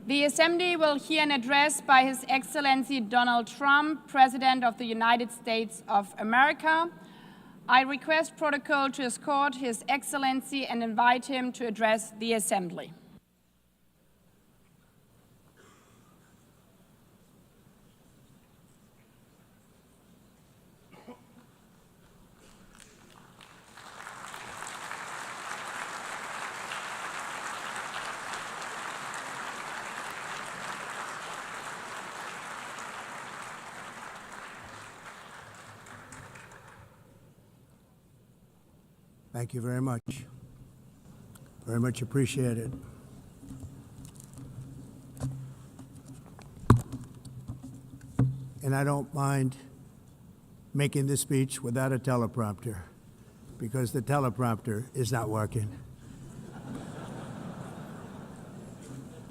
The Assembly will hear an address by His Excellency Donald Trump, President of the United States of America. I request protocol to escort His Excellency and invite him to address the Assembly. Thank you very much. Very much appreciated. And I don't mind making this speech without a teleprompter, because the teleprompter is not working.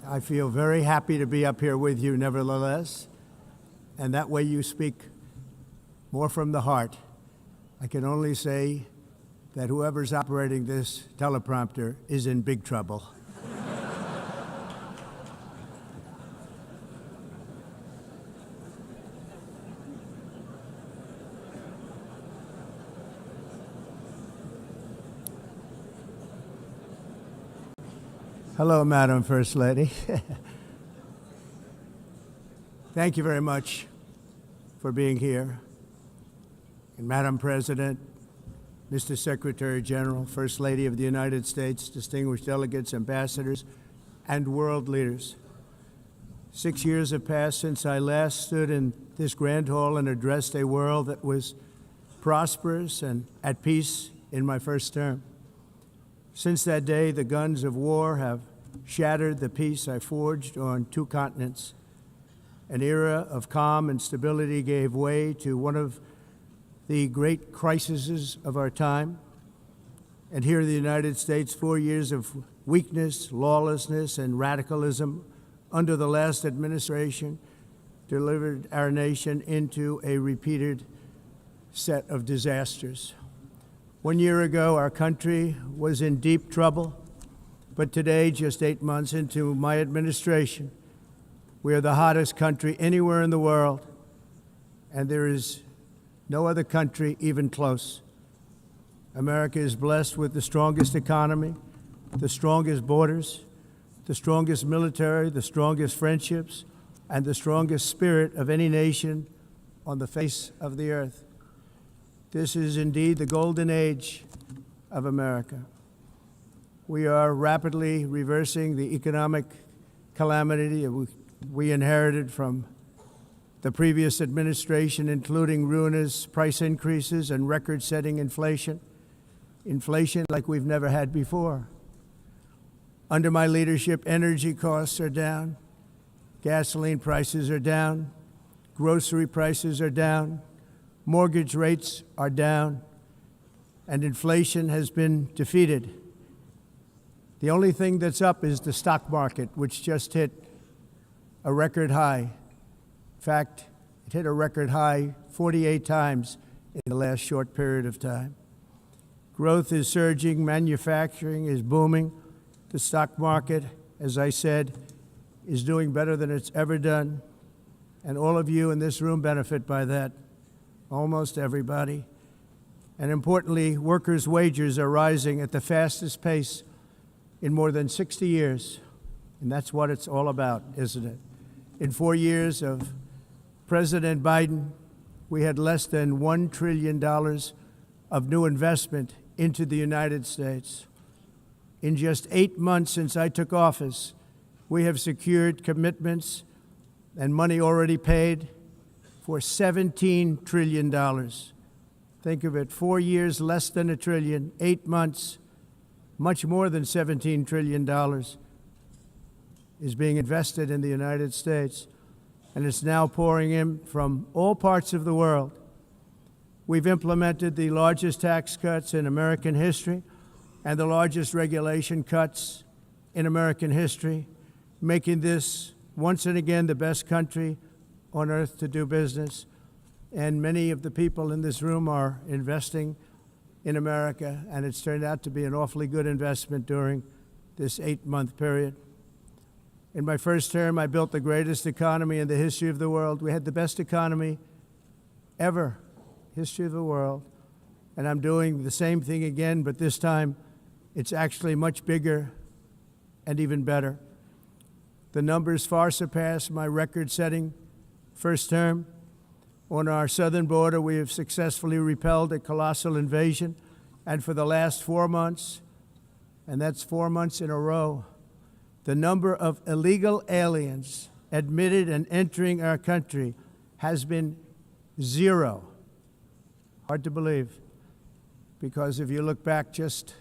I feel very happy to be up here with you nevertheless, and that way you speak more from the heart. I can only say that whoever's operating this teleprompter is in big trouble. Hello, Madam First Lady. Thank you very much for being here. And Madam President, Mr. Secretary General, First Lady of the United States, distinguished delegates, ambassadors, and world leaders. 6 years have passed since I last stood in this grand hall and addressed a world that was prosperous and at peace in my first term. Since that day, the guns of war have shattered the peace I forged on 2 continents. An era of calm and stability gave way to one of the great crises of our time. And here in the United States, 4 years of weakness, lawlessness, and radicalism under the last administration delivered our nation into a repeated set of disasters. 1 year ago, our country was in deep trouble, but today, just 8 months into my administration, we are the hottest country anywhere in the world, and there is no other country even close. America is blessed with the strongest economy, the strongest borders, the strongest military, the strongest friendships, and the strongest spirit of any nation on the face of the earth. This is indeed the golden age of America. We are rapidly reversing the economic calamity we inherited from the previous administration, including ruinous price increases and record-setting inflation like we've never had before. Under my leadership, energy costs are down, gasoline prices are down, grocery prices are down, mortgage rates are down, and inflation has been defeated. The only thing that's up is the stock market, which just hit a record high. In fact, it hit a record high 48 times in the last short period of time. Growth is surging, manufacturing is booming. The stock market, as I said, is doing better than it's ever done. And all of you in this room benefit by that, almost everybody. And importantly, workers' wages are rising at the fastest pace in more than 60 years. And that's what it's all about, isn't it? In 4 years of President Biden, we had less than $1 trillion of new investment into the United States. In just 8 months since I took office, we have secured commitments and money already paid for $17 trillion. Think of it, 4 years, less than $1 trillion, 8 months, much more than $17 trillion is being invested in the United States. And it's now pouring in from all parts of the world. We've implemented the largest tax cuts in American history and the largest regulation cuts in American history, making this once and again the best country on earth to do business. And many of the people in this room are investing in America, and it's turned out to be an awfully good investment during this 8-month period. In my first term, I built the greatest economy in the history of the world. We had the best economy ever, history of the world. And I'm doing the same thing again, but this time it's actually much bigger and even better. The numbers far surpass my record-setting first term. On our southern border, we have successfully repelled a colossal invasion, and for the last 4 months, and that's 4 months in a row, the number of illegal aliens admitted and entering our country has been 0. Hard to believe, because if you look back just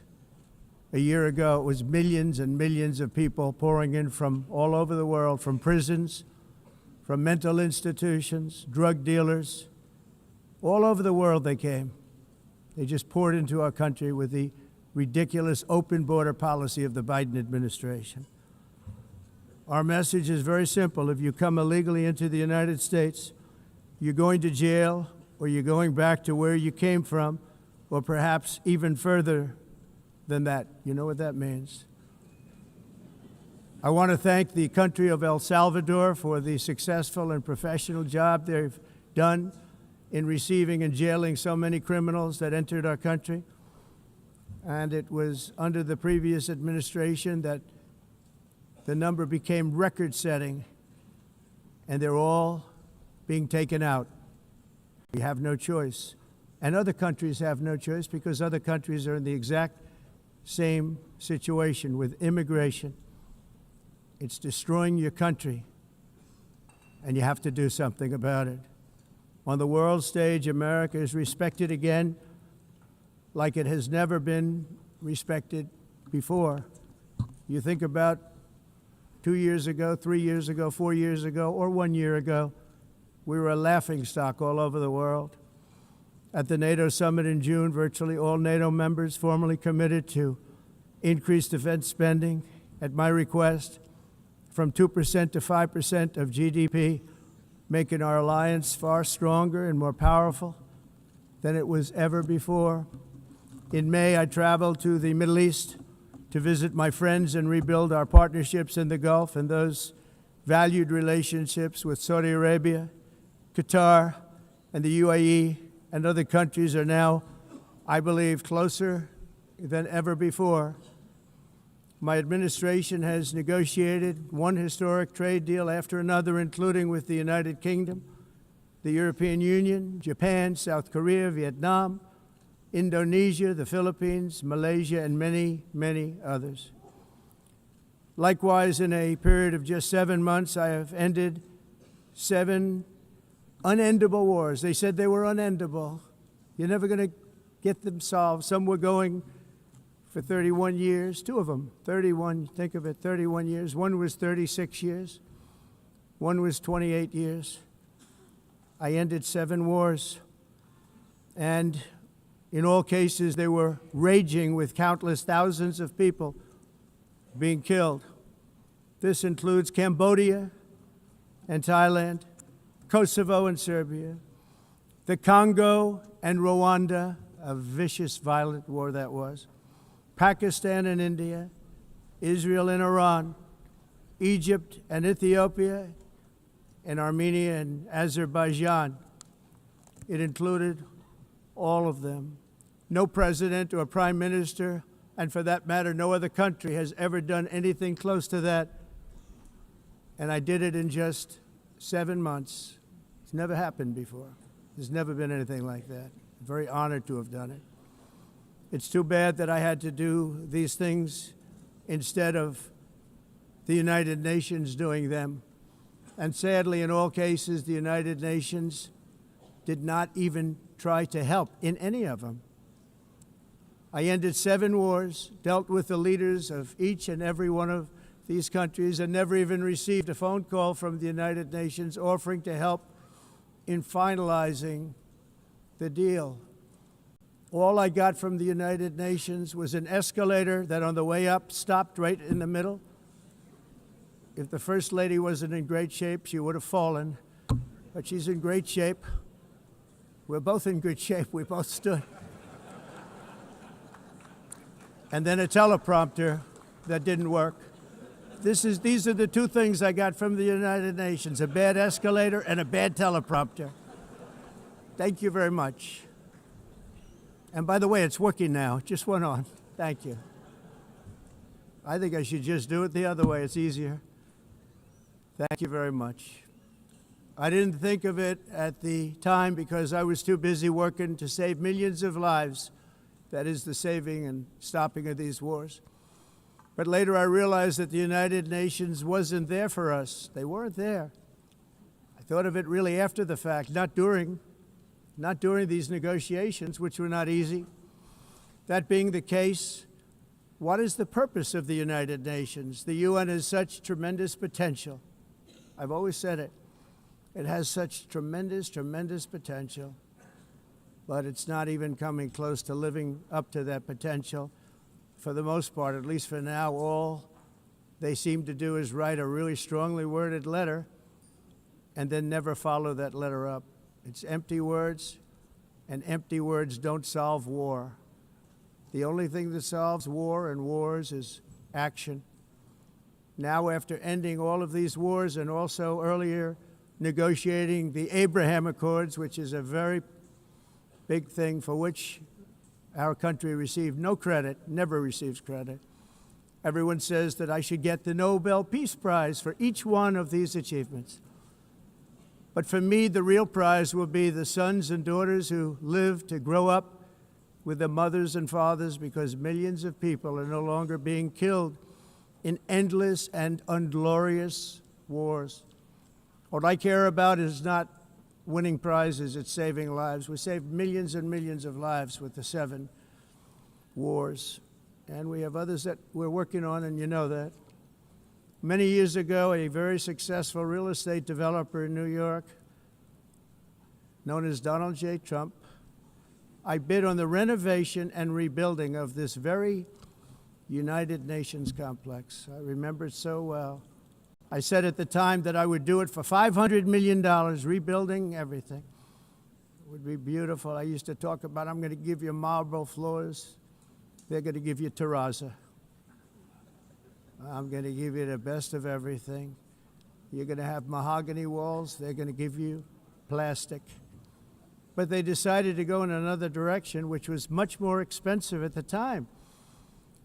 a year ago, it was millions and millions of people pouring in from all over the world, from prisons, from mental institutions, drug dealers. All over the world they came. They just poured into our country with the ridiculous open border policy of the Biden administration. Our message is very simple. If you come illegally into the United States, you're going to jail, or you're going back to where you came from, or perhaps even further than that. You know what that means. I want to thank the country of El Salvador for the successful and professional job they've done in receiving and jailing so many criminals that entered our country. And it was under the previous administration that the number became record-setting, and they're all being taken out. We have no choice. And other countries have no choice, because other countries are in the exact same situation with immigration. It's destroying your country, and you have to do something about it. On the world stage, America is respected again like it has never been respected before. You think about 2 years ago, 3 years ago, 4 years ago, or 1 year ago, we were a laughingstock all over the world. At the NATO summit in June, virtually all NATO members formally committed to increase defense spending at my request from 2% to 5% of GDP, making our alliance far stronger and more powerful than it was ever before. In May, I traveled to the Middle East to visit my friends and rebuild our partnerships in the Gulf and those valued relationships with Saudi Arabia, Qatar, and the UAE, and other countries are now, I believe, closer than ever before. My administration has negotiated one historic trade deal after another, including with the United Kingdom, the European Union, Japan, South Korea, Vietnam, Indonesia, the Philippines, Malaysia, and many, many others. Likewise, in a period of just 7 months, I have ended 7 unendable wars. They said they were unendable. You're never going to get them solved. Some were going for 31 years, 2 of them, 31, think of it, 31 years. One was 36 years. One was 28 years. I ended 7 wars. And in all cases, they were raging with countless thousands of people being killed. This includes Cambodia and Thailand, Kosovo and Serbia, the Congo and Rwanda, a vicious, violent war that was, Pakistan and India, Israel and Iran, Egypt and Ethiopia, and Armenia and Azerbaijan. It included all of them. No president or prime minister, and for that matter, no other country has ever done anything close to that. And I did it in just 7 months. It's never happened before. There's never been anything like that. I'm very honored to have done it. It's too bad that I had to do these things instead of the United Nations doing them. And sadly, in all cases, the United Nations did not even try to help in any of them. I ended 7 wars, dealt with the leaders of each and every one of these countries, and never even received a phone call from the United Nations offering to help in finalizing the deal. All I got from the United Nations was an escalator that on the way up stopped right in the middle. If the First Lady wasn't in great shape, she would have fallen, but she's in great shape. We're both in good shape. We both stood. And then a teleprompter that didn't work. These are the two things I got from the United Nations, a bad escalator and a bad teleprompter. Thank you very much. And by the way, it's working now. It just went on. Thank you. I think I should just do it the other way. It's easier. Thank you very much. I didn't think of it at the time because I was too busy working to save millions of lives. That is the saving and stopping of these wars. But later I realized that the United Nations wasn't there for us. They weren't there. I thought of it really after the fact, not during these negotiations, which were not easy. That being the case, what is the purpose of the United Nations? The UN has such tremendous potential. I've always said it. It has such tremendous, tremendous potential, but it's not even coming close to living up to that potential. For the most part, at least for now, all they seem to do is write a really strongly worded letter and then never follow that letter up. It's empty words, and empty words don't solve war. The only thing that solves war and wars is action. Now, after ending all of these wars and also earlier negotiating the Abraham Accords, which is a very big thing for which our country received no credit, never receives credit. Everyone says that I should get the Nobel Peace Prize for each one of these achievements. But for me, the real prize will be the sons and daughters who live to grow up with the mothers and fathers, because millions of people are no longer being killed in endless and unglorious wars. What I care about is not winning prizes, it's saving lives. We saved millions and millions of lives with the 7 wars. And we have others that we're working on, and you know that. Many years ago, a very successful real estate developer in New York, known as Donald J. Trump, I bid on the renovation and rebuilding of this very United Nations complex. I remember it so well. I said at the time that I would do it for $500 million, rebuilding everything. It would be beautiful. I used to talk about, I'm going to give you marble floors. They're going to give you terrazzo. I'm going to give you the best of everything. You're going to have mahogany walls. They're going to give you plastic. But they decided to go in another direction, which was much more expensive at the time,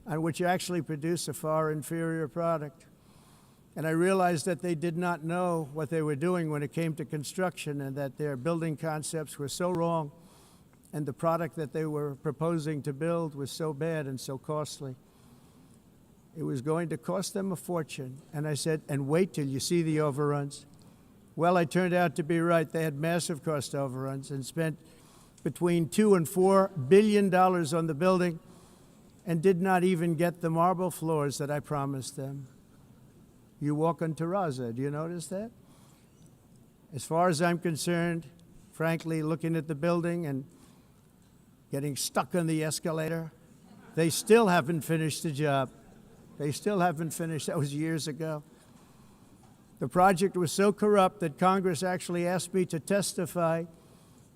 and which actually produced a far inferior product. And I realized that they did not know what they were doing when it came to construction, and that their building concepts were so wrong, and the product that they were proposing to build was so bad and so costly. It was going to cost them a fortune. And I said, and wait till you see the overruns. Well, I turned out to be right. They had massive cost overruns and spent between $2 and $4 billion on the building and did not even get the marble floors that I promised them. You walk on terrazzo. Do you notice that? As far as I'm concerned, frankly, looking at the building and getting stuck on the escalator, they still haven't finished the job. They still haven't finished. That was years ago. The project was so corrupt that Congress actually asked me to testify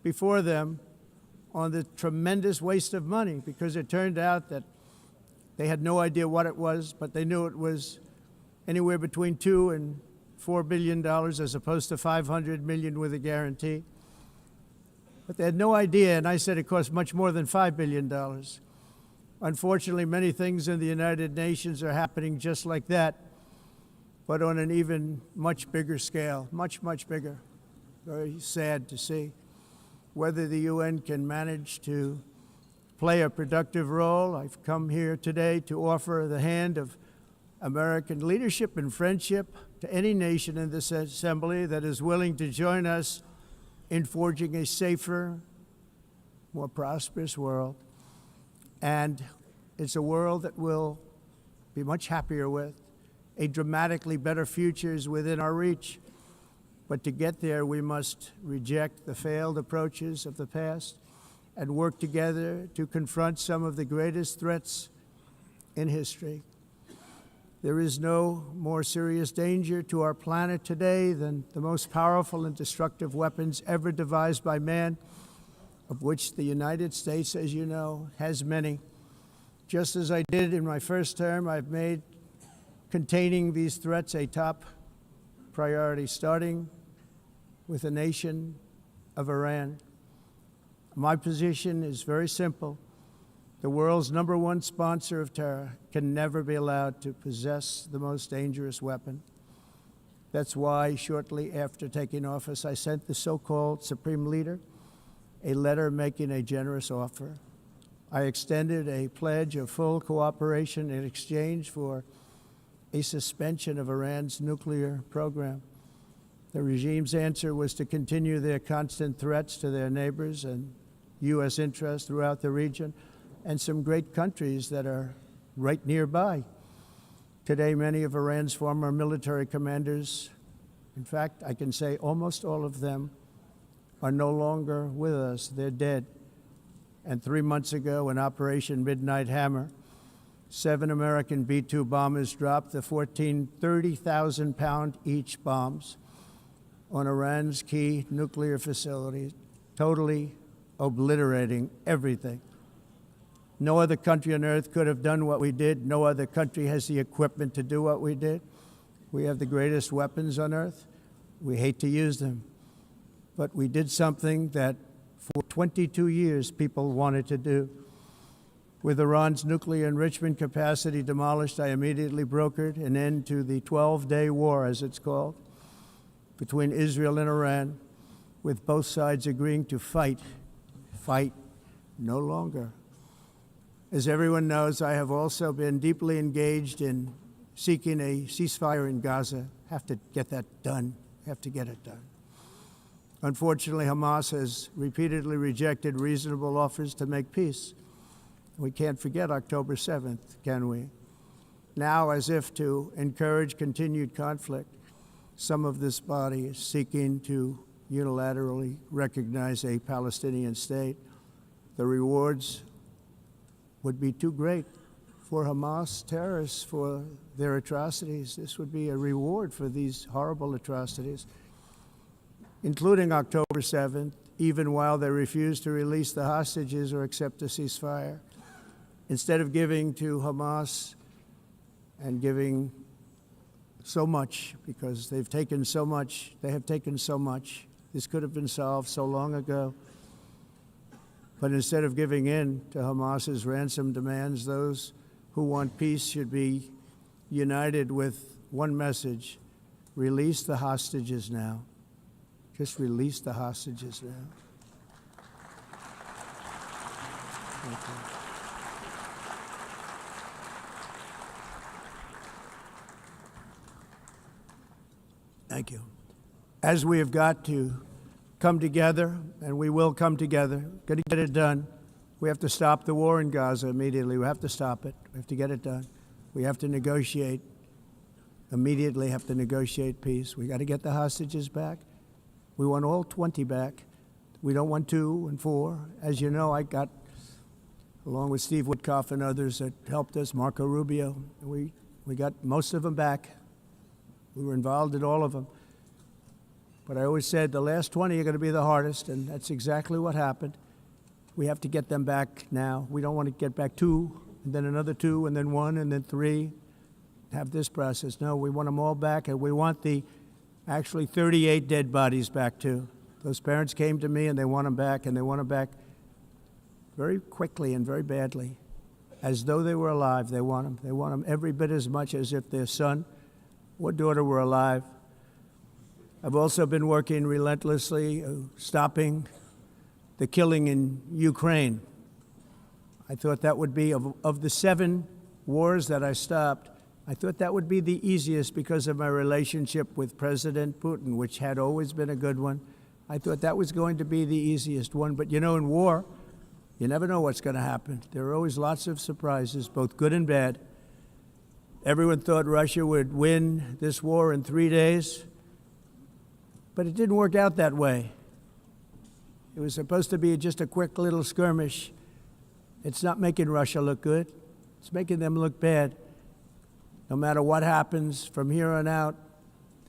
before them on the tremendous waste of money, because it turned out that they had no idea what it was, but they knew it was anywhere between $2 and $4 billion as opposed to $500 million with a guarantee. But they had no idea, and I said it cost much more than $5 billion. Unfortunately, many things in the United Nations are happening just like that, but on an even much bigger scale, much, much bigger. Very sad to see. Whether the UN can manage to play a productive role, I've come here today to offer the hand of American leadership and friendship to any nation in this assembly that is willing to join us in forging a safer, more prosperous world. And it's a world that we'll be much happier with. A dramatically better future is within our reach. But to get there, we must reject the failed approaches of the past and work together to confront some of the greatest threats in history. There is no more serious danger to our planet today than the most powerful and destructive weapons ever devised by man, of which the United States, as you know, has many. Just as I did in my first term, I've made containing these threats a top priority, starting with the nation of Iran. My position is very simple. The world's #1 sponsor of terror can never be allowed to possess the most dangerous weapon. That's why, shortly after taking office, I sent the so-called Supreme Leader a letter making a generous offer. I extended a pledge of full cooperation in exchange for a suspension of Iran's nuclear program. The regime's answer was to continue their constant threats to their neighbors and U.S. interests throughout the region, and some great countries that are right nearby. Today, many of Iran's former military commanders, in fact, I can say almost all of them, are no longer with us. They're dead. And 3 months ago, in Operation Midnight Hammer, 7 American B-2 bombers dropped the 14 30,000-pound each bombs on Iran's key nuclear facilities, totally obliterating everything. No other country on earth could have done what we did. No other country has the equipment to do what we did. We have the greatest weapons on earth. We hate to use them. But we did something that for 22 years people wanted to do. With Iran's nuclear enrichment capacity demolished, I immediately brokered an end to the 12-day war, as it's called, between Israel and Iran, with both sides agreeing to fight no longer. As everyone knows, I have also been deeply engaged in seeking a ceasefire in Gaza. Have to get that done. Have to get it done. Unfortunately, Hamas has repeatedly rejected reasonable offers to make peace. We can't forget October 7th, can we? Now, as if to encourage continued conflict, some of this body is seeking to unilaterally recognize a Palestinian state. The rewards would be too great for Hamas terrorists for their atrocities. This would be a reward for these horrible atrocities, including October 7th, even while they refuse to release the hostages or accept a ceasefire. Instead of giving to Hamas and giving so much, because they've taken so much, they have taken so much. This could have been solved so long ago. But instead of giving in to Hamas's ransom demands, those who want peace should be united with one message: release the hostages now. Just release the hostages now. Thank you. Thank you. As we have got to come together, and we will come together, got to get it done. We have to stop the war in Gaza immediately. We have to stop it. We have to get it done. We have to negotiate, immediately have to negotiate peace. We got to get the hostages back. We want all 20 back. We don't want 2 and 4. As you know, I got, along with Steve Witkoff and others that helped us, Marco Rubio, we got most of them back. We were involved in all of them. But I always said the last 20 are going to be the hardest, and that's exactly what happened. We have to get them back now. We don't want to get back 2, and then another 2, and then 1, and then 3, have this process. No, we want them all back, and we want the actually 38 dead bodies back, too. Those parents came to me, and they want them back, and they want them back very quickly and very badly. As though they were alive, they want them. They want them every bit as much as if their son or daughter were alive. I've also been working relentlessly, stopping the killing in Ukraine. I thought that would be, of the 7 wars that I stopped, I thought that would be the easiest because of my relationship with President Putin, which had always been a good one. I thought that was going to be the easiest one. But you know, in war, you never know what's going to happen. There are always lots of surprises, both good and bad. Everyone thought Russia would win this war in 3 days, but it didn't work out that way. It was supposed to be just a quick little skirmish. It's not making Russia look good. It's making them look bad. No matter what happens from here on out,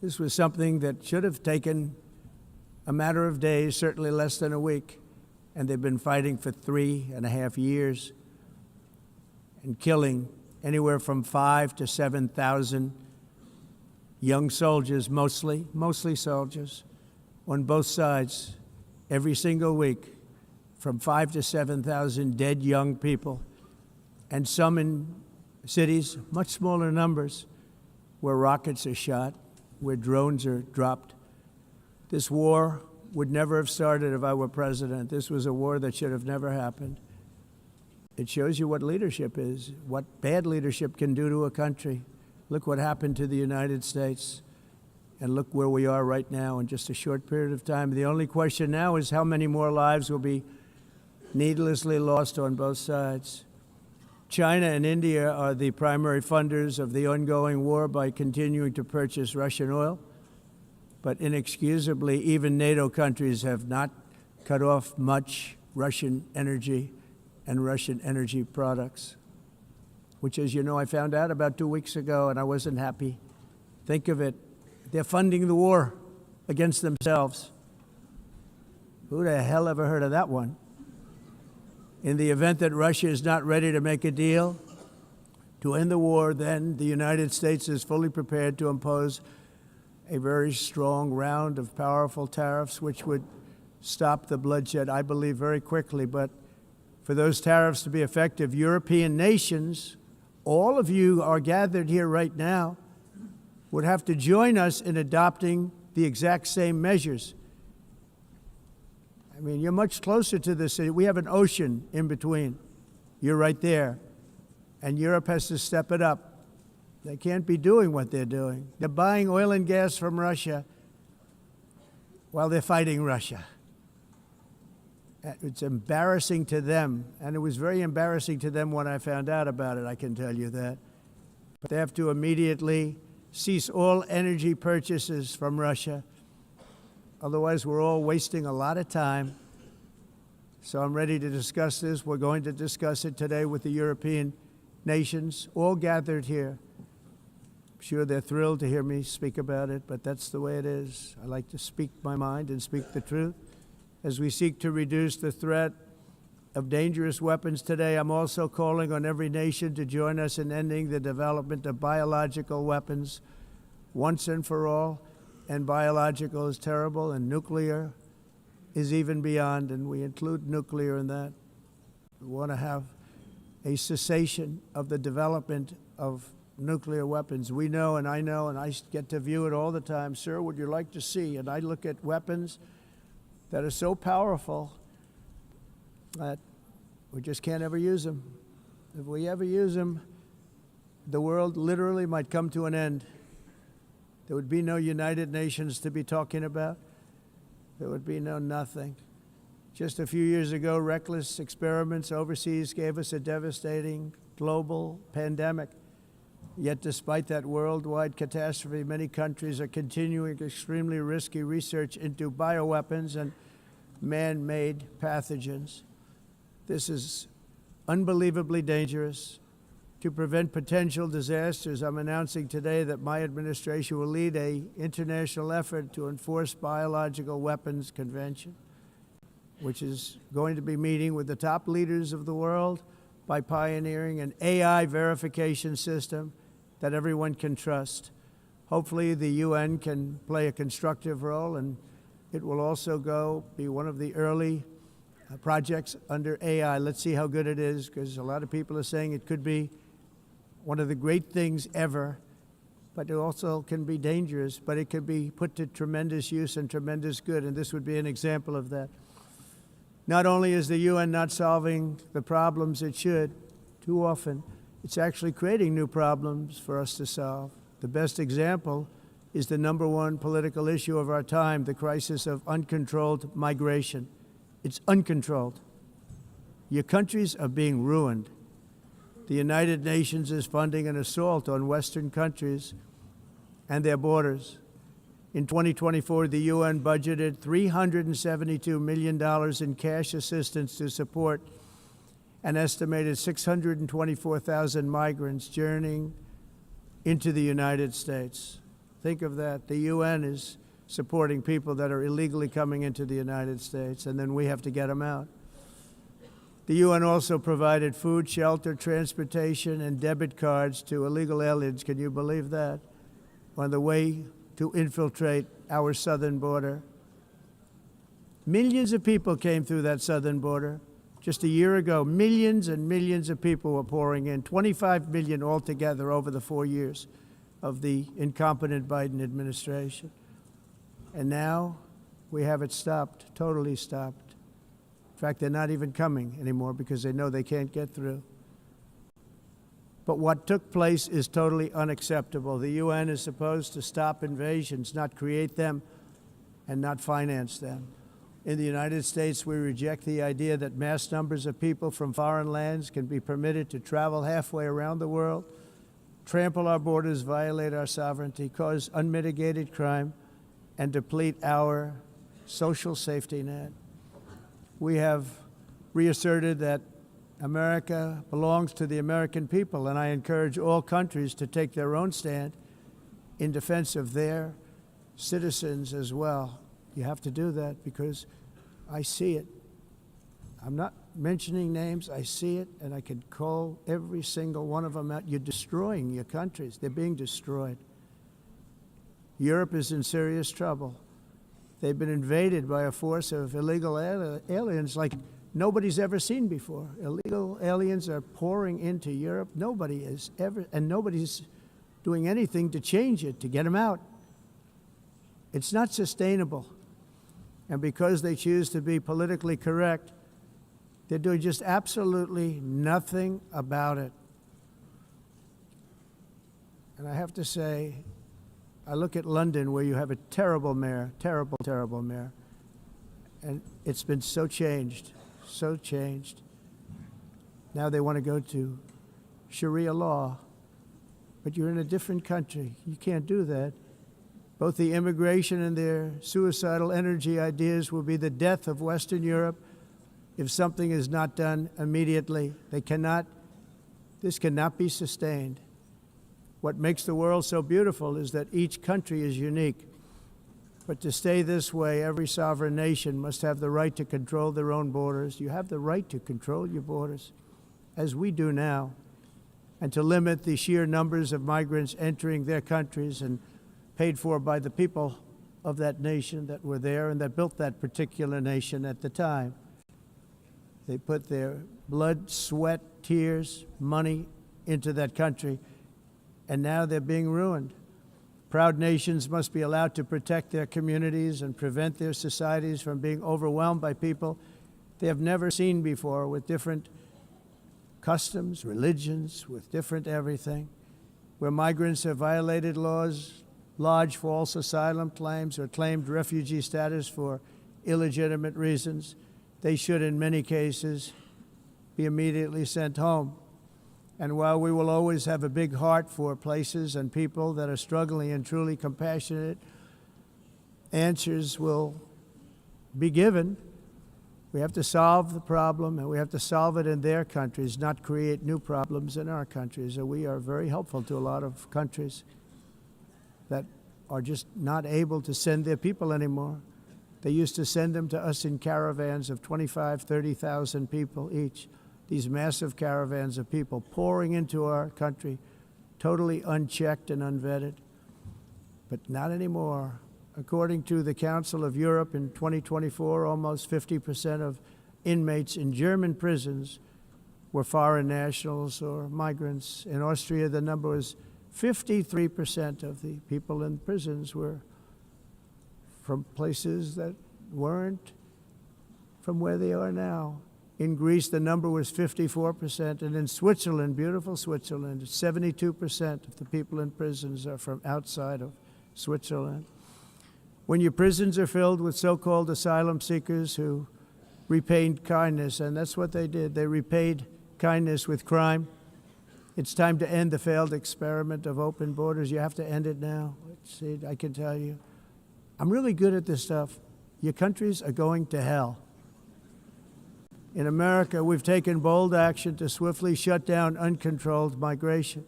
this was something that should have taken a matter of days, certainly less than a week, and they've been fighting for 3.5 years and killing anywhere from 5,000 to 7,000 young soldiers, mostly soldiers, on both sides, every single week, from 5,000 to 7,000 dead young people, and some in cities, much smaller numbers, where rockets are shot, where drones are dropped. This war would never have started if I were president. This was a war that should have never happened. It shows you what leadership is, what bad leadership can do to a country. Look what happened to the United States, and look where we are right now in just a short period of time. The only question now is how many more lives will be needlessly lost on both sides. China and India are the primary funders of the ongoing war by continuing to purchase Russian oil. But inexcusably, even NATO countries have not cut off much Russian energy and Russian energy products, which, as you know, I found out about 2 weeks ago, and I wasn't happy. Think of it. They're funding the war against themselves. Who the hell ever heard of that one? In the event that Russia is not ready to make a deal to end the war, then the United States is fully prepared to impose a very strong round of powerful tariffs, which would stop the bloodshed, I believe, very quickly. But for those tariffs to be effective, European nations, all of you are gathered here right now, would have to join us in adopting the exact same measures. I mean, you're much closer to this. We have an ocean in between. You're right there. And Europe has to step it up. They can't be doing what they're doing. They're buying oil and gas from Russia while they're fighting Russia. It's embarrassing to them, and it was very embarrassing to them when I found out about it, I can tell you that. But they have to immediately cease all energy purchases from Russia. Otherwise, we're all wasting a lot of time. So I'm ready to discuss this. We're going to discuss it today with the European nations, all gathered here. I'm sure they're thrilled to hear me speak about it, but that's the way it is. I like to speak my mind and speak the truth. As we seek to reduce the threat of dangerous weapons today, I'm also calling on every nation to join us in ending the development of biological weapons once and for all. And biological is terrible, and nuclear is even beyond, and we include nuclear in that. We want to have a cessation of the development of nuclear weapons. We know, and I get to view it all the time. Sir, would you like to see? And I look at weapons that are so powerful that we just can't ever use them. If we ever use them, the world literally might come to an end. There would be no United Nations to be talking about. There would be no nothing. Just a few years ago, reckless experiments overseas gave us a devastating global pandemic. Yet despite that worldwide catastrophe, many countries are continuing extremely risky research into bioweapons and man-made pathogens. This is unbelievably dangerous. To prevent potential disasters, I'm announcing today that my administration will lead an international effort to enforce biological weapons convention, which is going to be meeting with the top leaders of the world by pioneering an AI verification system that everyone can trust. Hopefully the UN can play a constructive role, and it will also be one of the early projects under AI. Let's see how good it is, because a lot of people are saying it could be one of the great things ever, but it also can be dangerous, but it can be put to tremendous use and tremendous good, and this would be an example of that. Not only is the UN not solving the problems it should, too often, it's actually creating new problems for us to solve. The best example is the #1 political issue of our time, the crisis of uncontrolled migration. It's uncontrolled. Your countries are being ruined. The United Nations is funding an assault on Western countries and their borders. In 2024, the UN budgeted $372 million in cash assistance to support an estimated 624,000 migrants journeying into the United States. Think of that. The UN is supporting people that are illegally coming into the United States, and then we have to get them out. The UN also provided food, shelter, transportation, and debit cards to illegal aliens. Can you believe that? On the way to infiltrate our southern border. Millions of people came through that southern border. Just a year ago, millions and millions of people were pouring in, 25 million altogether over the 4 years of the incompetent Biden administration. And now we have it stopped, totally stopped. In fact, they're not even coming anymore because they know they can't get through. But what took place is totally unacceptable. The UN is supposed to stop invasions, not create them and not finance them. In the United States, we reject the idea that mass numbers of people from foreign lands can be permitted to travel halfway around the world, trample our borders, violate our sovereignty, cause unmitigated crime, and deplete our social safety net. We have reasserted that America belongs to the American people, and I encourage all countries to take their own stand in defense of their citizens as well. You have to do that because I see it. I'm not mentioning names. I see it, and I can call every single one of them out. You're destroying your countries. They're being destroyed. Europe is in serious trouble. They've been invaded by a force of illegal aliens like nobody's ever seen before. Illegal aliens are pouring into Europe. Nobody is ever, and nobody's doing anything to change it, to get them out. It's not sustainable. And because they choose to be politically correct, they're doing just absolutely nothing about it. And I have to say, I look at London where you have a terrible mayor, terrible, terrible mayor. And it's been so changed, so changed. Now they want to go to Sharia law, but you're in a different country. You can't do that. Both the immigration and their suicidal energy ideas will be the death of Western Europe if something is not done immediately. This cannot be sustained. What makes the world so beautiful is that each country is unique. But to stay this way, every sovereign nation must have the right to control their own borders. You have the right to control your borders, as we do now, and to limit the sheer numbers of migrants entering their countries and paid for by the people of that nation that were there and that built that particular nation at the time. They put their blood, sweat, tears, money into that country, and now they're being ruined. Proud nations must be allowed to protect their communities and prevent their societies from being overwhelmed by people they have never seen before, with different customs, religions, with different everything. Where migrants have violated laws, lodged false asylum claims, or claimed refugee status for illegitimate reasons, they should, in many cases, be immediately sent home. And while we will always have a big heart for places and people that are struggling and truly compassionate, answers will be given. We have to solve the problem, and we have to solve it in their countries, not create new problems in our countries. And we are very helpful to a lot of countries that are just not able to send their people anymore. They used to send them to us in caravans of 25,000, 30,000 people each. These massive caravans of people pouring into our country, totally unchecked and unvetted. But not anymore. According to the Council of Europe in 2024, almost 50% of inmates in German prisons were foreign nationals or migrants. In Austria, the number was 53% of the people in prisons were from places that weren't from where they are now. In Greece, the number was 54%, and in Switzerland, beautiful Switzerland, 72% of the people in prisons are from outside of Switzerland. When your prisons are filled with so-called asylum seekers who repaid kindness, and that's what they did, they repaid kindness with crime. It's time to end the failed experiment of open borders. You have to end it now. See, I can tell you. I'm really good at this stuff. Your countries are going to hell. In America, we've taken bold action to swiftly shut down uncontrolled migration.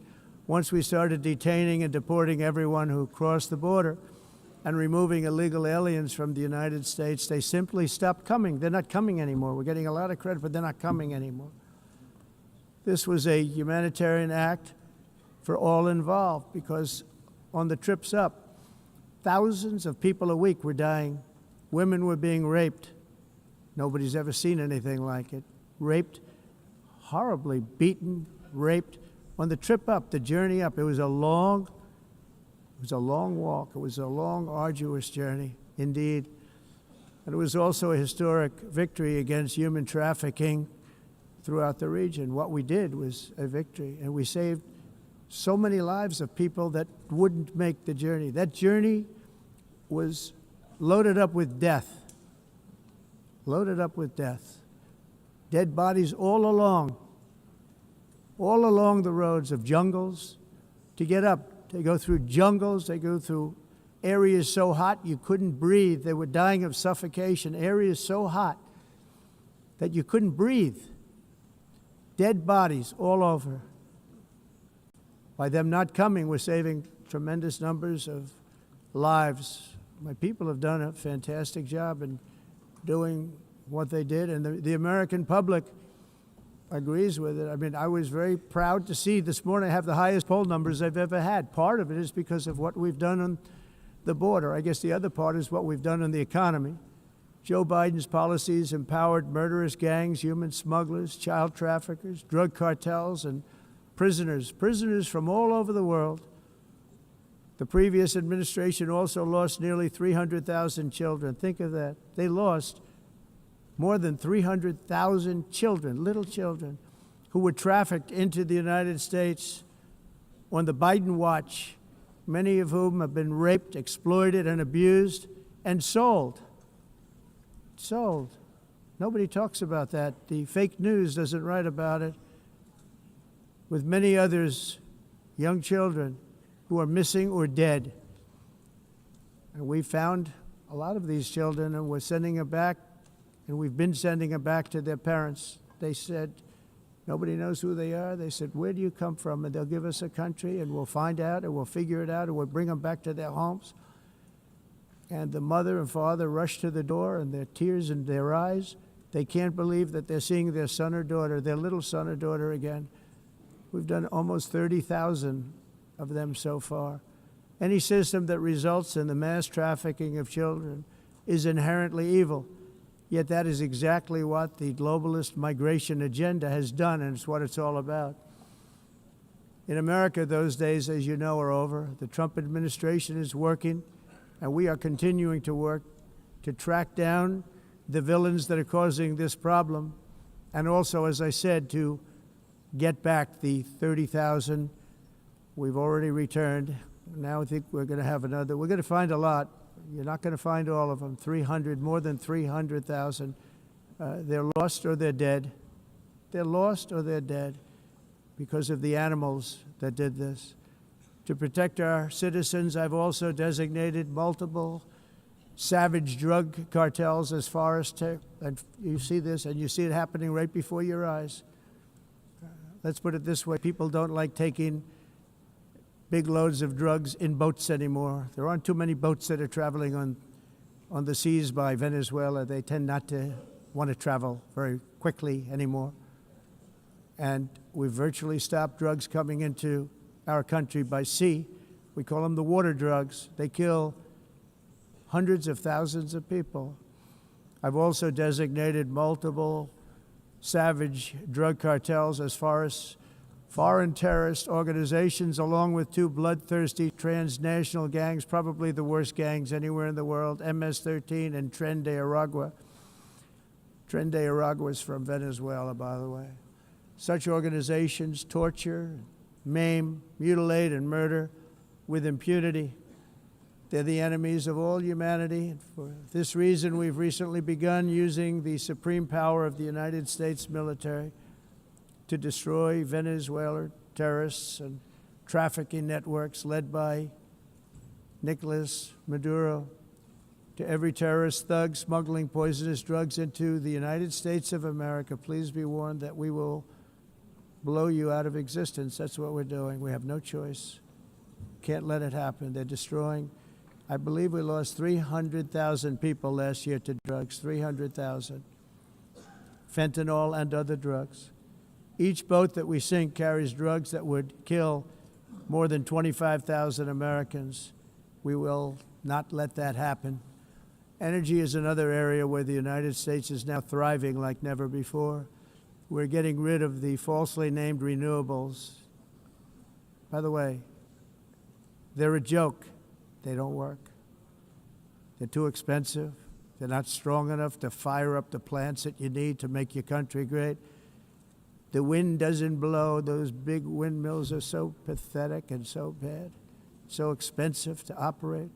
Once we started detaining and deporting everyone who crossed the border, and removing illegal aliens from the United States, they simply stopped coming. They're not coming anymore. We're getting a lot of credit, but they're not coming anymore. This was a humanitarian act for all involved, because on the trips up, thousands of people a week were dying. Women were being raped. Nobody's ever seen anything like it. Raped, horribly beaten, raped. On the trip up, the journey up, it was a long walk. It was a long, arduous journey, indeed. And it was also a historic victory against human trafficking throughout the region. What we did was a victory, and we saved so many lives of people that wouldn't make the journey. That journey was loaded up with death. Loaded up with death. Dead bodies all along the roads of jungles to get up. They go through jungles, they go through areas so hot you couldn't breathe. They were dying of suffocation, areas so hot that you couldn't breathe. Dead bodies all over. By them not coming, we're saving tremendous numbers of lives. My people have done a fantastic job in doing what they did, and the American public agrees with it. I mean, I was very proud to see this morning I have the highest poll numbers I've ever had. Part of it is because of what we've done on the border. I guess the other part is what we've done on the economy. Joe Biden's policies empowered murderous gangs, human smugglers, child traffickers, drug cartels, and prisoners from all over the world. The previous administration also lost nearly 300,000 children. Think of that. They lost more than 300,000 children, little children, who were trafficked into the United States on the Biden watch, many of whom have been raped, exploited, and abused, and sold. Sold. Nobody talks about that. The fake news doesn't write about it. With many others, young children who are missing or dead. And we found a lot of these children, and we're sending them back, and we've been sending them back to their parents. They said, nobody knows who they are. They said, where do you come from? And they'll give us a country, and we'll find out, and we'll figure it out, and we'll bring them back to their homes. And the mother and father rush to the door, and their tears in their eyes. They can't believe that they're seeing their son or daughter, their little son or daughter again. We've done almost 30,000 of them so far. Any system that results in the mass trafficking of children is inherently evil. Yet that is exactly what the globalist migration agenda has done, and it's what it's all about. In America, those days, as you know, are over. The Trump administration is working, and we are continuing to work to track down the villains that are causing this problem, and also, as I said, to get back the 30,000 we've already returned. Now I think we're going to have another. We're going to find a lot. You're not going to find all of them. 300, more than 300,000. They're lost or they're dead. They're lost or they're dead because of the animals that did this. To protect our citizens, I've also designated multiple savage drug cartels as far as and you see this, and you see it happening right before your eyes. Let's put it this way. People don't like taking big loads of drugs in boats anymore. There aren't too many boats that are traveling on the seas by Venezuela. They tend not to want to travel very quickly anymore. And we've virtually stopped drugs coming into our country by sea. We call them the water drugs. They kill hundreds of thousands of people. I've also designated multiple savage drug cartels as far as foreign terrorist organizations, along with two bloodthirsty transnational gangs, probably the worst gangs anywhere in the world, MS-13 and Tren de Aragua. Tren de Aragua is from Venezuela, by the way. Such organizations torture, maim, mutilate, and murder with impunity. They're the enemies of all humanity. And for this reason, we've recently begun using the supreme power of the United States military to destroy Venezuelan terrorists and trafficking networks led by Nicolas Maduro. To every terrorist thug smuggling poisonous drugs into the United States of America, please be warned that we will blow you out of existence. That's what we're doing. We have no choice. Can't let it happen. They're destroying I believe we lost 300,000 people last year to drugs, 300,000. Fentanyl and other drugs. Each boat that we sink carries drugs that would kill more than 25,000 Americans. We will not let that happen. Energy is another area where the United States is now thriving like never before. We're getting rid of the falsely named renewables. By the way, they're a joke. They don't work. They're too expensive. They're not strong enough to fire up the plants that you need to make your country great. The wind doesn't blow. Those big windmills are so pathetic and so bad, so expensive to operate.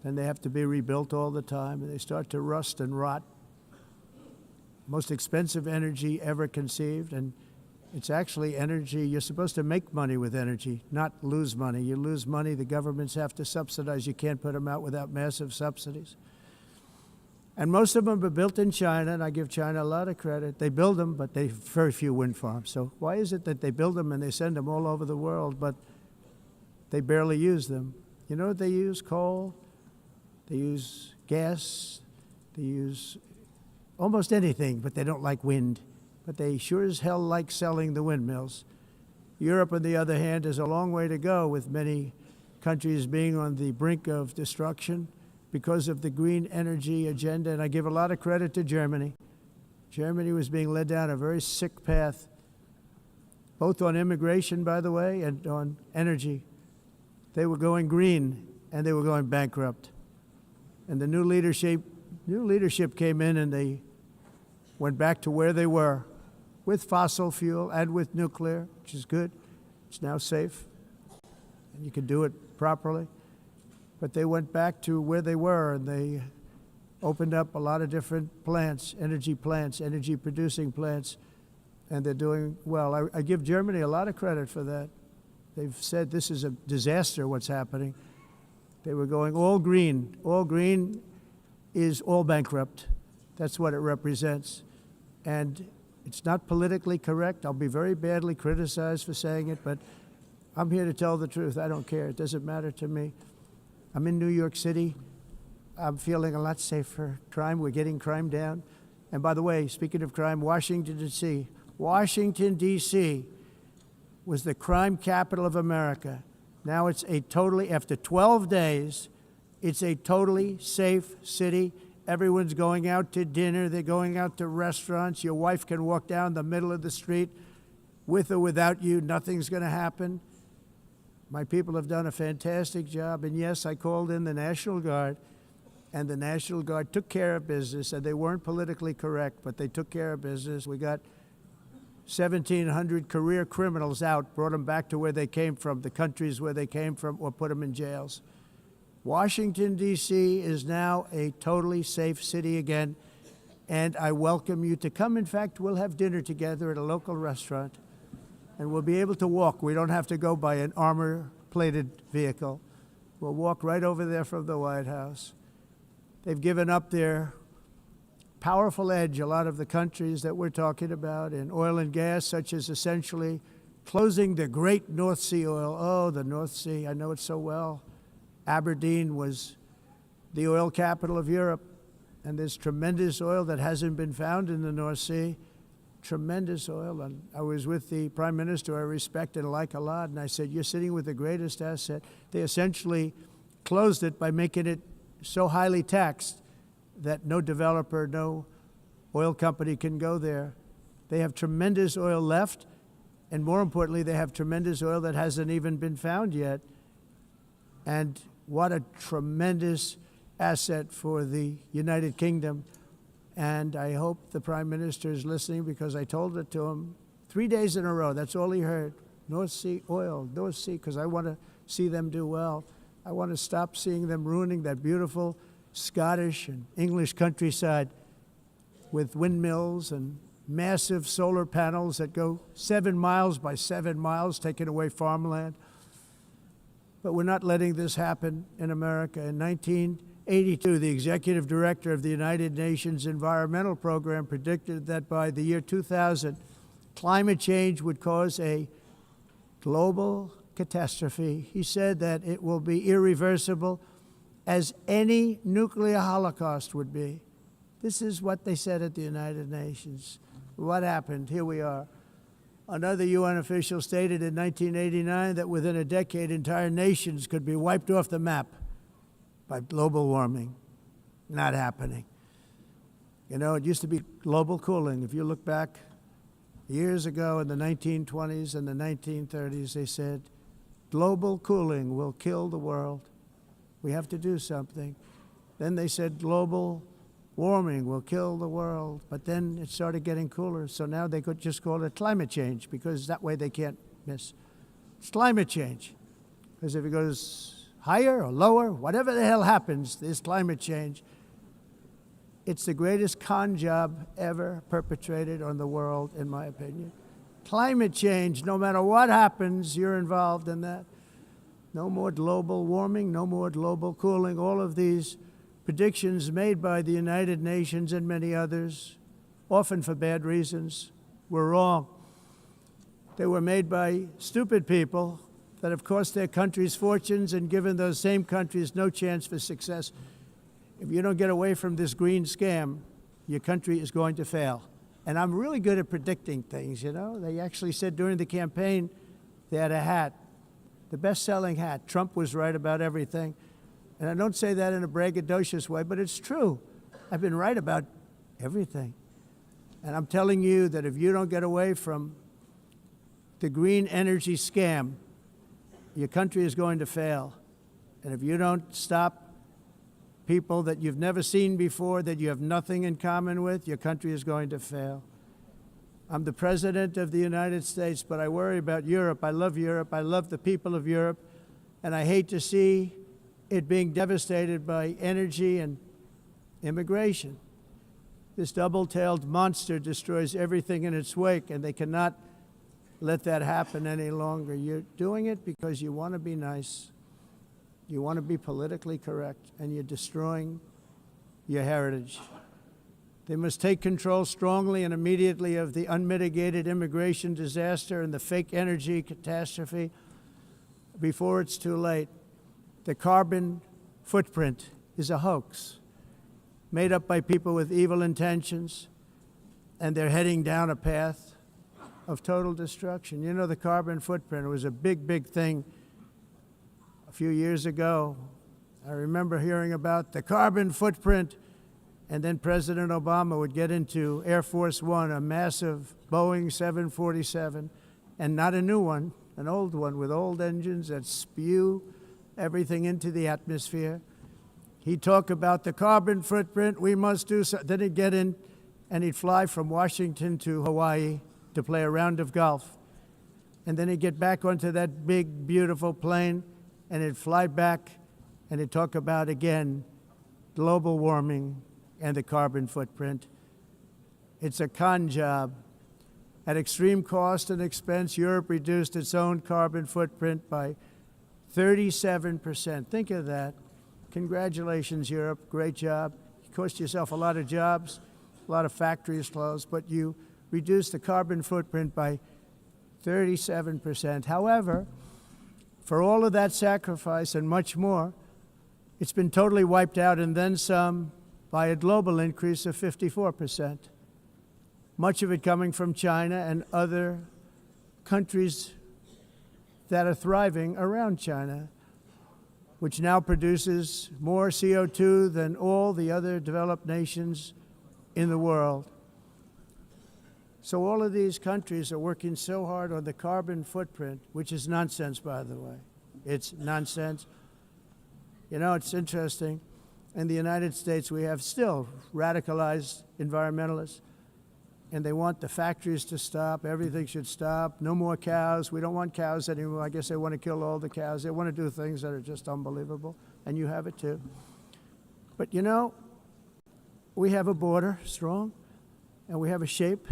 Then they have to be rebuilt all the time, and they start to rust and rot. Most expensive energy ever conceived, and it's actually energy. You're supposed to make money with energy, not lose money. You lose money, the governments have to subsidize. You can't put them out without massive subsidies. And most of them are built in China, and I give China a lot of credit. They build them, but they have very few wind farms. So why is it that they build them and they send them all over the world, but they barely use them? You know what they use? Coal. They use gas. They use almost anything, but they don't like wind. But they sure as hell like selling the windmills. Europe, on the other hand, has a long way to go, with many countries being on the brink of destruction because of the green energy agenda. And I give a lot of credit to Germany. Germany was being led down a very sick path, both on immigration, by the way, and on energy. They were going green, and they were going bankrupt. And the new leadership came in, and they went back to where they were, with fossil fuel and with nuclear, which is good. It's now safe, and you can do it properly. But they went back to where they were, and they opened up a lot of different plants, energy-producing plants, and they're doing well. I give Germany a lot of credit for that. They've said this is a disaster, what's happening. They were going all green. All green is all bankrupt. That's what it represents. And it's not politically correct. I'll be very badly criticized for saying it, but I'm here to tell the truth. I don't care. It doesn't matter to me. I'm in New York City. I'm feeling a lot safer. Crime, we're getting crime down. And by the way, speaking of crime, Washington, D.C. Washington, D.C. was the crime capital of America. Now it's after 12 days, it's a totally safe city. Everyone's going out to dinner. They're going out to restaurants. Your wife can walk down the middle of the street with or without you. Nothing's going to happen. My people have done a fantastic job. And yes, I called in the National Guard, and the National Guard took care of business, and they weren't politically correct, but they took care of business. We got 1,700 career criminals out, brought them back to where they came from, the countries where they came from, or put them in jails. Washington, D.C. is now a totally safe city again, and I welcome you to come. In fact, we'll have dinner together at a local restaurant, and we'll be able to walk. We don't have to go by an armor-plated vehicle. We'll walk right over there from the White House. They've given up their powerful edge, a lot of the countries that we're talking about, in oil and gas, such as essentially closing the great North Sea oil. Oh, the North Sea, I know it so well. Aberdeen was the oil capital of Europe, and there's tremendous oil that hasn't been found in the North Sea, tremendous oil. And I was with the Prime Minister I respect and like a lot, and I said, you're sitting with the greatest asset. They essentially closed it by making it so highly taxed that no developer, no oil company can go there. They have tremendous oil left, and more importantly, they have tremendous oil that hasn't even been found yet. And what a tremendous asset for the United Kingdom. And I hope the Prime Minister is listening, because I told it to him 3 days in a row. That's all he heard. North Sea oil, North Sea, because I want to see them do well. I want to stop seeing them ruining that beautiful Scottish and English countryside with windmills and massive solar panels that go 7 miles by 7 miles, taking away farmland. But we're not letting this happen in America. In 1982, the executive director of the United Nations Environmental Program predicted that by the year 2000, climate change would cause a global catastrophe. He said that it will be irreversible, as any nuclear holocaust would be. This is what they said at the United Nations. What happened? Here we are. Another UN official stated in 1989 that within a decade, entire nations could be wiped off the map by global warming. Not happening. You know, it used to be global cooling. If you look back years ago in the 1920s and the 1930s, they said, global cooling will kill the world. We have to do something. Then they said global warming will kill the world. But then it started getting cooler. So now they could just call it climate change because that way they can't miss. It's climate change. Because if it goes higher or lower, whatever the hell happens, there's climate change. It's the greatest con job ever perpetrated on the world, in my opinion. Climate change, no matter what happens, you're involved in that. No more global warming, no more global cooling. All of these predictions made by the United Nations and many others, often for bad reasons, were wrong. They were made by stupid people that have cost their countries fortunes and given those same countries no chance for success. If you don't get away from this green scam, your country is going to fail. And I'm really good at predicting things, you know. They actually said during the campaign they had a hat, the best-selling hat. Trump was right about everything. And I don't say that in a braggadocious way, but it's true. I've been right about everything. And I'm telling you that if you don't get away from the green energy scam, your country is going to fail. And if you don't stop people that you've never seen before, that you have nothing in common with, your country is going to fail. I'm the President of the United States, but I worry about Europe. I love Europe. I love the people of Europe. And I hate to see it being devastated by energy and immigration. This double-tailed monster destroys everything in its wake, and they cannot let that happen any longer. You're doing it because you want to be nice. You want to be politically correct, and you're destroying your heritage. They must take control strongly and immediately of the unmitigated immigration disaster and the fake energy catastrophe before it's too late. The carbon footprint is a hoax made up by people with evil intentions, and they're heading down a path of total destruction. You know, the carbon footprint was a big, big thing a few years ago. I remember hearing about the carbon footprint, and then President Obama would get into Air Force One, a massive Boeing 747, and not a new one, an old one with old engines that spew everything into the atmosphere. He'd talk about the carbon footprint, we must do so. Then he'd get in and he'd fly from Washington to Hawaii to play a round of golf. And then he'd get back onto that big, beautiful plane and he'd fly back and he'd talk about, again, global warming and the carbon footprint. It's a con job. At extreme cost and expense, Europe reduced its own carbon footprint by 37%. Think of that. Congratulations, Europe. Great job. You cost yourself a lot of jobs, a lot of factories closed, but you reduced the carbon footprint by 37%. However, for all of that sacrifice and much more, it's been totally wiped out and then some by a global increase of 54%. Much of it coming from China and other countries that are thriving around China, which now produces more CO2 than all the other developed nations in the world. So all of these countries are working so hard on the carbon footprint, which is nonsense, by the way. It's nonsense. You know, it's interesting. In the United States, we have still radicalized environmentalists, and they want the factories to stop. Everything should stop. No more cows. We don't want cows anymore. I guess they want to kill all the cows. They want to do things that are just unbelievable, and you have it too. But you know, we have a border, strong, and we have a shape,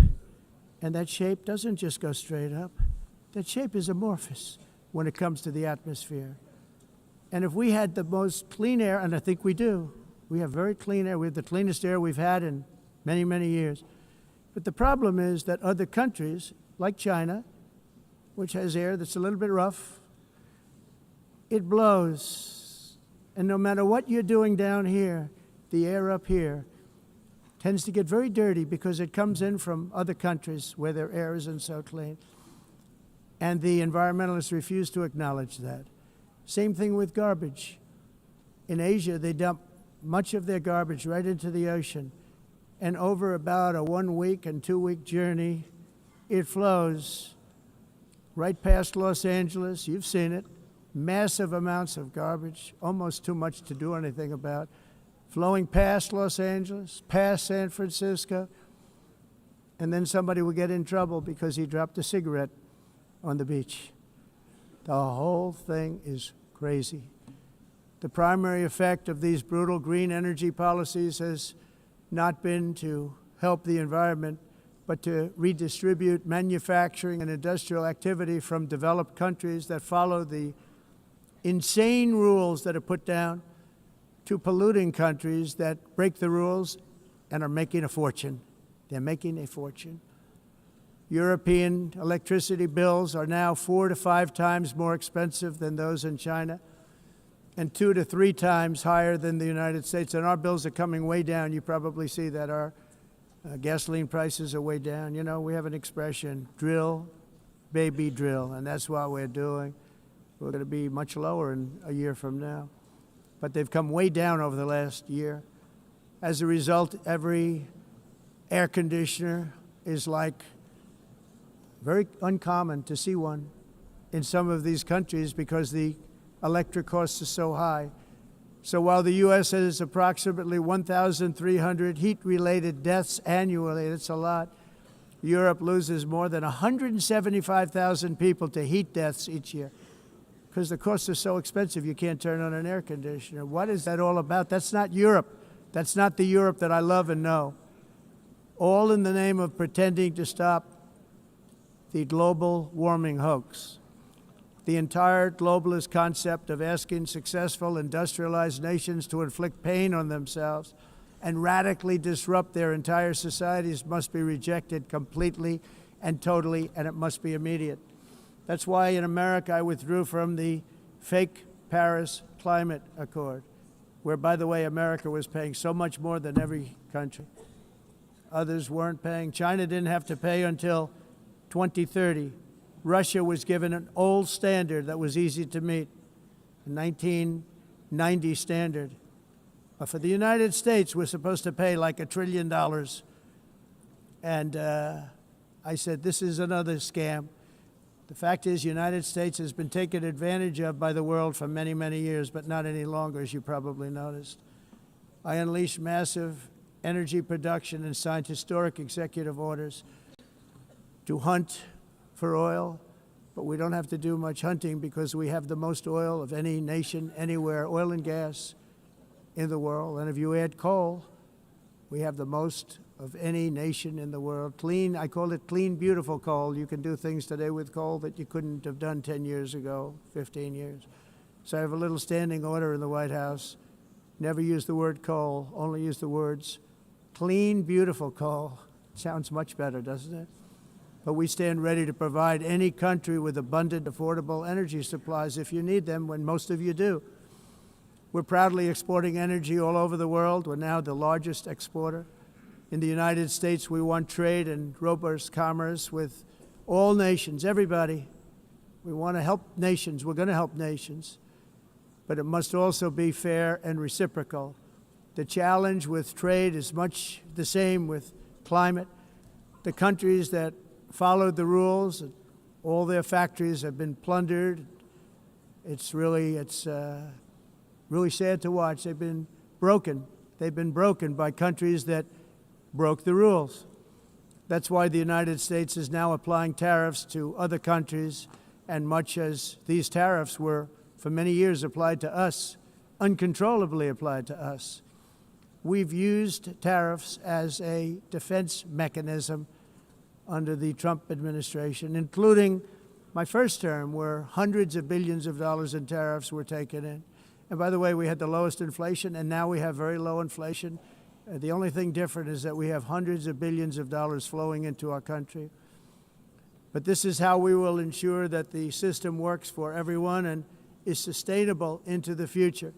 and that shape doesn't just go straight up. That shape is amorphous when it comes to the atmosphere. And if we had the most clean air, and I think we do, we have very clean air. We have the cleanest air we've had in many, many years. But the problem is that other countries, like China, which has air that's a little bit rough, it blows And no matter what you're doing down here, the air up here tends to get very dirty because it comes in from other countries where their air isn't so clean. And the environmentalists refuse to acknowledge that. Same thing with garbage. In Asia, they dump much of their garbage right into the ocean. And over about a 1 week and 2 week journey, it flows right past Los Angeles. You've seen it. Massive amounts of garbage, almost too much to do anything about, flowing past Los Angeles, past San Francisco, and then somebody will get in trouble because he dropped a cigarette on the beach. The whole thing is crazy. The primary effect of these brutal green energy policies has not been to help the environment, but to redistribute manufacturing and industrial activity from developed countries that follow the insane rules that are put down to polluting countries that break the rules and are making a fortune. They're making a fortune. European electricity bills are now 4 to 5 times more expensive than those in China, and 2 to 3 times higher than the United States. And our bills are coming way down. You probably see that our gasoline prices are way down. You know, we have an expression, drill, baby, drill, and that's what we're doing. We're going to be much lower in a year from now. But they've come way down over the last year. As a result, every air conditioner is like very uncommon to see one in some of these countries because the electric costs are so high. So while the U.S. has approximately 1,300 heat-related deaths annually, that's a lot, Europe loses more than 175,000 people to heat deaths each year because the costs are so expensive you can't turn on an air conditioner. What is that all about? That's not Europe. That's not the Europe that I love and know. All in the name of pretending to stop the global warming hoax. The entire globalist concept of asking successful industrialized nations to inflict pain on themselves and radically disrupt their entire societies must be rejected completely and totally, and it must be immediate. That's why in America I withdrew from the fake Paris Climate Accord, where, by the way, America was paying so much more than every country. Others weren't paying. China didn't have to pay until 2030. Russia was given an old standard that was easy to meet, a 1990 standard. But for the United States, we're supposed to pay like $1 trillion. And I said, this is another scam. The fact is, the United States has been taken advantage of by the world for many, many years, but not any longer, as you probably noticed. I unleashed massive energy production and signed historic executive orders to hunt for oil, but we don't have to do much hunting because we have the most oil of any nation anywhere, oil and gas in the world. And if you add coal, we have the most of any nation in the world. Clean, I call it clean, beautiful coal. You can do things today with coal that you couldn't have done 10 years ago, 15 years. So I have a little standing order in the White House. Never use the word coal, only use the words clean, beautiful coal. Sounds much better, doesn't it? But we stand ready to provide any country with abundant, affordable energy supplies if you need them, when most of you do. We're proudly exporting energy all over the world. We're now the largest exporter. In the United States, we want trade and robust commerce with all nations, everybody. We want to help nations. We're going to help nations. But it must also be fair and reciprocal. The challenge with trade is much the same with climate. The countries that followed the rules, all their factories have been plundered. It's really sad to watch. They've been broken. They've been broken by countries that broke the rules. That's why the United States is now applying tariffs to other countries, and much as these tariffs were for many years applied to us, uncontrollably applied to us. We've used tariffs as a defense mechanism under the Trump administration, including my first term, where hundreds of billions of dollars in tariffs were taken in. And by the way, we had the lowest inflation, and now we have very low inflation. The only thing different is that we have hundreds of billions of dollars flowing into our country. But this is how we will ensure that the system works for everyone and is sustainable into the future.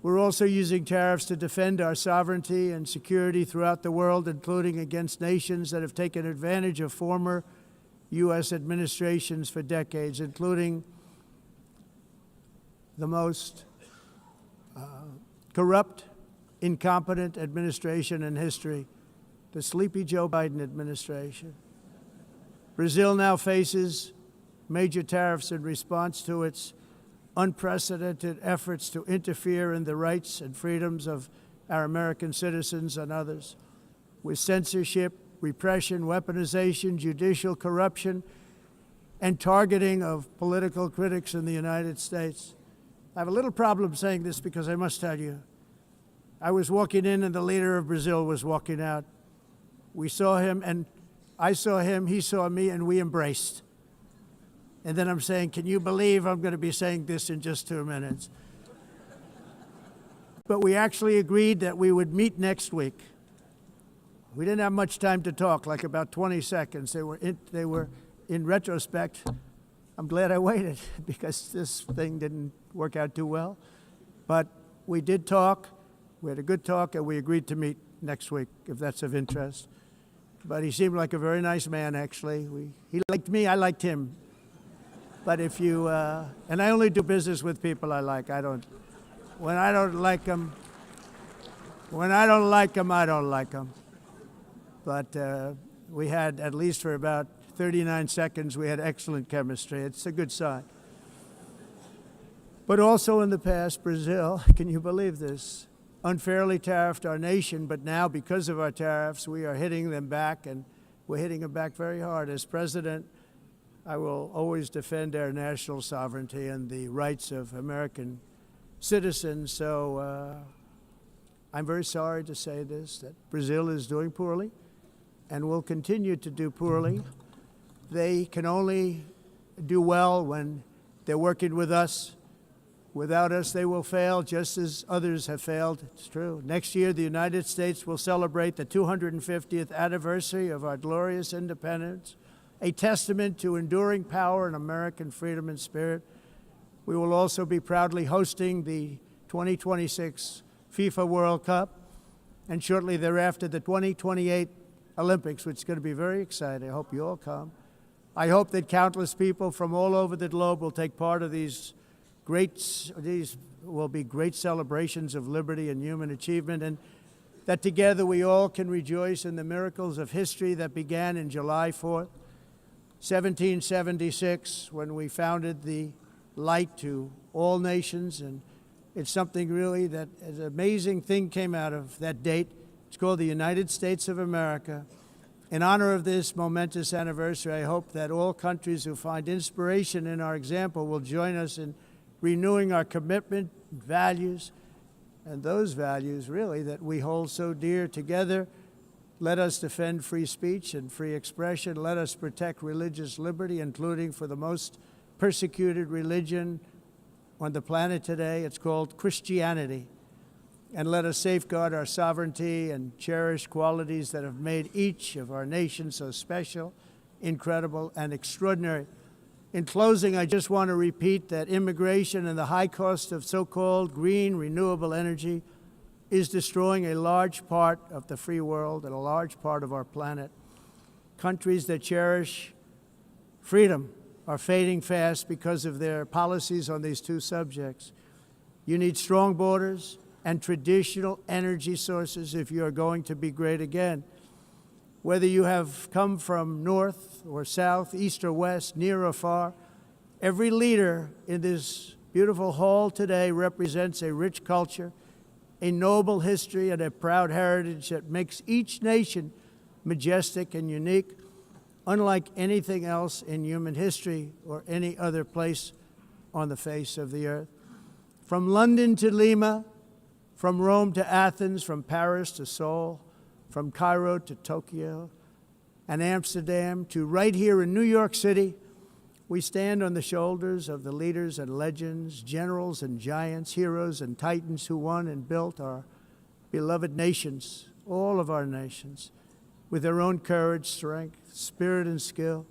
We're also using tariffs to defend our sovereignty and security throughout the world, including against nations that have taken advantage of former U.S. administrations for decades, including the most corrupt, incompetent administration in history, the sleepy Joe Biden administration. Brazil now faces major tariffs in response to its unprecedented efforts to interfere in the rights and freedoms of our American citizens and others, with censorship, repression, weaponization, judicial corruption, and targeting of political critics in the United States. I have a little problem saying this because I must tell you, I was walking in and the leader of Brazil was walking out. We saw him and I saw him, he saw me, and we embraced. And then I'm saying, can you believe I'm going to be saying this in just 2 minutes? But we actually agreed that we would meet next week. We didn't have much time to talk, like about 20 seconds. They were in retrospect, I'm glad I waited because this thing didn't work out too well. But we did talk. We had a good talk, and we agreed to meet next week, if that's of interest. But he seemed like a very nice man, actually. He liked me, I liked him. But if you, and I only do business with people I like. When I don't like them, I don't like them. But we had, at least for about 39 seconds, we had excellent chemistry. It's a good sign. But also in the past, Brazil, can you believe this, unfairly tariffed our nation, but now because of our tariffs, we are hitting them back, and we're hitting them back very hard. As president, I will always defend our national sovereignty and the rights of American citizens. So I'm very sorry to say this, that Brazil is doing poorly and will continue to do poorly. They can only do well when they're working with us. Without us, they will fail, just as others have failed. It's true. Next year, the United States will celebrate the 250th anniversary of our glorious independence, a testament to enduring power and American freedom and spirit. We will also be proudly hosting the 2026 FIFA World Cup, and shortly thereafter, the 2028 Olympics, which is going to be very exciting. I hope you all come. I hope that countless people from all over the globe will take part of these will be great celebrations of liberty and human achievement, and that together we all can rejoice in the miracles of history that began in July 4th, 1776, when we founded the light to all nations. And it's something really that an amazing thing came out of that date. It's called the United States of America. In honor of this momentous anniversary, I hope that all countries who find inspiration in our example will join us in renewing our commitment, values, and those values, really, that we hold so dear together. Let us defend free speech and free expression. Let us protect religious liberty, including for the most persecuted religion on the planet today. It's called Christianity. And let us safeguard our sovereignty and cherish qualities that have made each of our nations so special, incredible, and extraordinary. In closing, I just want to repeat that immigration and the high cost of so-called green renewable energy is destroying a large part of the free world and a large part of our planet. Countries that cherish freedom are fading fast because of their policies on these two subjects. You need strong borders and traditional energy sources if you are going to be great again. Whether you have come from north or south, east or west, near or far, every leader in this beautiful hall today represents a rich culture, a noble history, and a proud heritage that makes each nation majestic and unique, unlike anything else in human history or any other place on the face of the earth. From London to Lima, from Rome to Athens, from Paris to Seoul, from Cairo to Tokyo and Amsterdam to right here in New York City, we stand on the shoulders of the leaders and legends, generals and giants, heroes and titans who won and built our beloved nations, all of our nations, with their own courage, strength, spirit, and skill.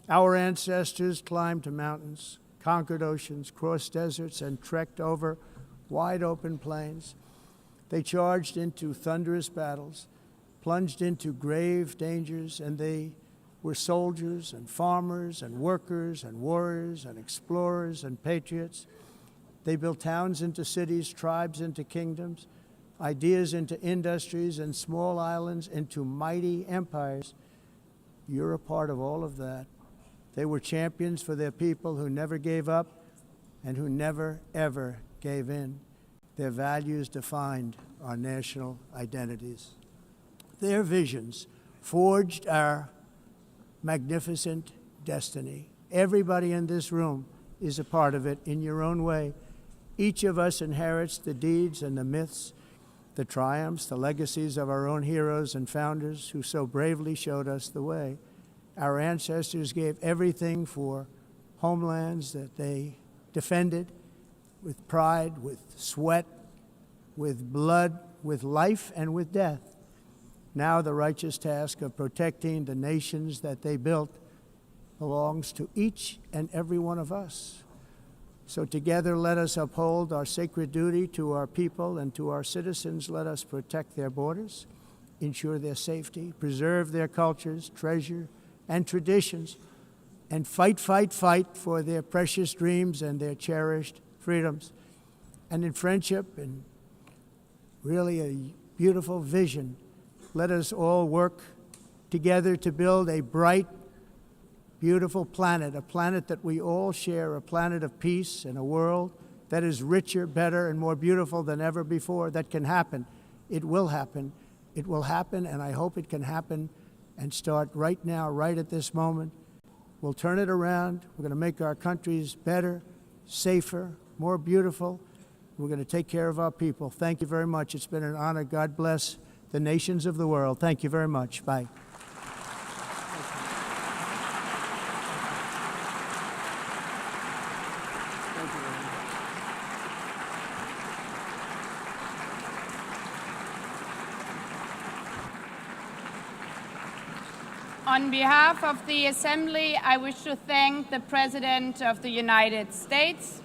Our ancestors climbed mountains, conquered oceans, crossed deserts, and trekked over wide open plains. They charged into thunderous battles, plunged into grave dangers, and they were soldiers and farmers and workers and warriors and explorers and patriots. They built towns into cities, tribes into kingdoms, ideas into industries, and small islands into mighty empires. You're a part of all of that. They were champions for their people who never gave up and who never, ever gave in. Their values defined our national identities. Their visions forged our magnificent destiny. Everybody in this room is a part of it in your own way. Each of us inherits the deeds and the myths, the triumphs, the legacies of our own heroes and founders who so bravely showed us the way. Our ancestors gave everything for homelands that they defended with pride, with sweat, with blood, with life, and with death. Now the righteous task of protecting the nations that they built belongs to each and every one of us. So together let us uphold our sacred duty to our people and to our citizens. Let us protect their borders, ensure their safety, preserve their cultures, treasure, and traditions, and fight, fight, fight for their precious dreams and their cherished freedoms. And in friendship and really a beautiful vision, let us all work together to build a bright, beautiful planet, a planet that we all share, a planet of peace and a world that is richer, better, and more beautiful than ever before. That can happen. It will happen. It will happen, and I hope it can happen and start right now, right at this moment. We'll turn it around. We're going to make our countries better, safer, more beautiful. We're going to take care of our people. Thank you very much. It's been an honor. God bless the nations of the world. Thank you very much. Bye. On behalf of the Assembly, I wish to thank the President of the United States,